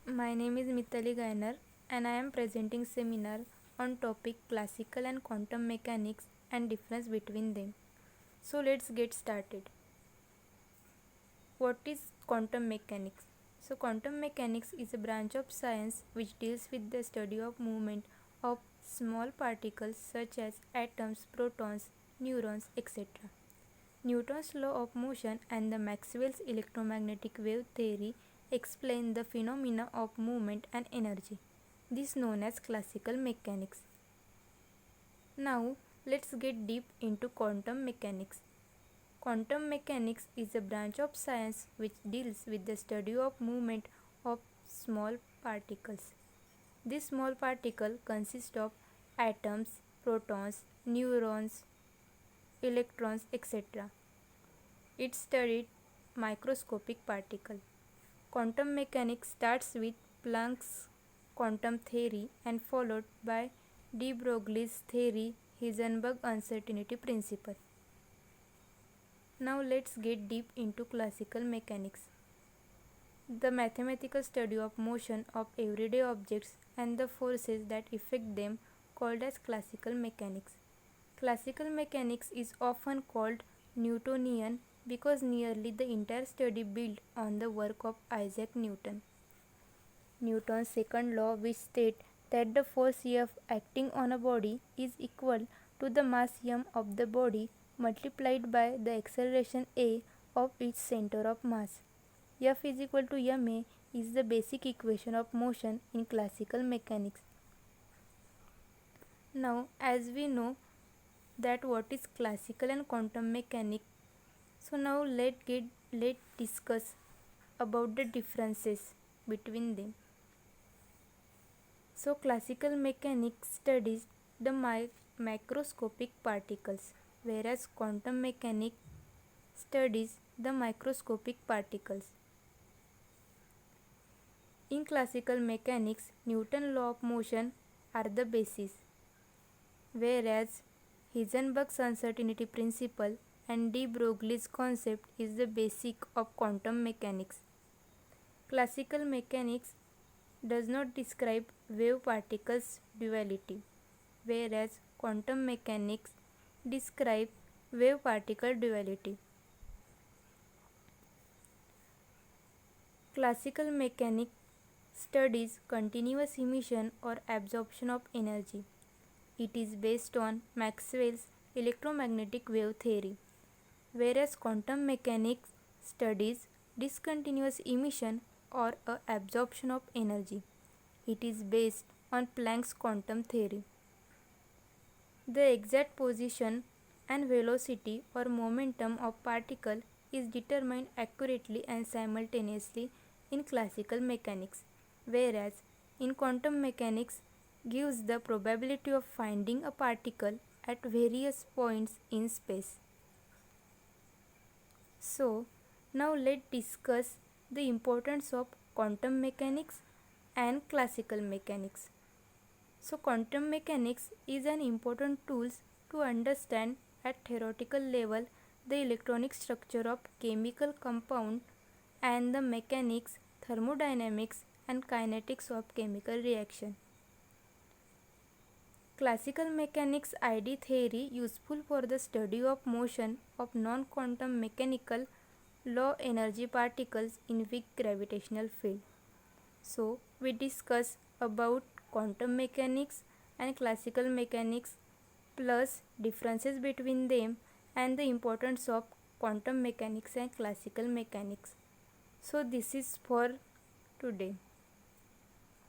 My name is Mitali Gainer and I am presenting seminar on topic classical and quantum mechanics and difference between them. So let's get started. What is quantum mechanics? So quantum mechanics is a branch of science which deals with the study of movement of small particles such as atoms, protons, neurons, etc. Newton's law of motion and the Maxwell's electromagnetic wave theory explain the phenomena of movement and energy. This is known as classical mechanics. Now, let's get deep into quantum mechanics. Quantum mechanics is a branch of science which deals with the study of movement of small particles. This small particle consists of atoms, protons, neurons, electrons, etc. It studied microscopic particle. Quantum mechanics starts with Planck's quantum theory and followed by de Broglie's theory, Heisenberg uncertainty principle. Now let's get deep into classical mechanics. The mathematical study of motion of everyday objects and the forces that affect them called as classical mechanics. Classical mechanics is often called Newtonian because nearly the entire study built on the work of Isaac Newton. Newton's second law, which states that the force F acting on a body is equal to the mass m of the body multiplied by the acceleration a of its center of mass. F is equal to ma is the basic equation of motion in classical mechanics. Now, as we know that what is classical and quantum mechanics, so now let's discuss about the differences between them. So classical mechanics studies the macroscopic particles, whereas quantum mechanics studies the microscopic particles. In classical mechanics, Newton's law of motion are the basis, whereas Heisenberg's uncertainty principle and de Broglie's concept is the basic of quantum mechanics. Classical mechanics does not describe wave-particles duality, whereas quantum mechanics describe wave-particle duality. Classical mechanics studies continuous emission or absorption of energy. It is based on Maxwell's electromagnetic wave theory, whereas quantum mechanics studies discontinuous emission or absorption of energy. It is based on Planck's quantum theory. The exact position and velocity or momentum of particle is determined accurately and simultaneously in classical mechanics, whereas in quantum mechanics gives the probability of finding a particle at various points in space. So, now let's discuss the importance of quantum mechanics and classical mechanics. So, quantum mechanics is an important tool to understand at theoretical level the electronic structure of chemical compound and the mechanics, thermodynamics and kinetics of chemical reaction. Classical mechanics ID theory useful for the study of motion of non-quantum mechanical low energy particles in weak gravitational field. So we discuss about quantum mechanics and classical mechanics plus differences between them and the importance of quantum mechanics and classical mechanics. So this is for today.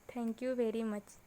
Thank you very much.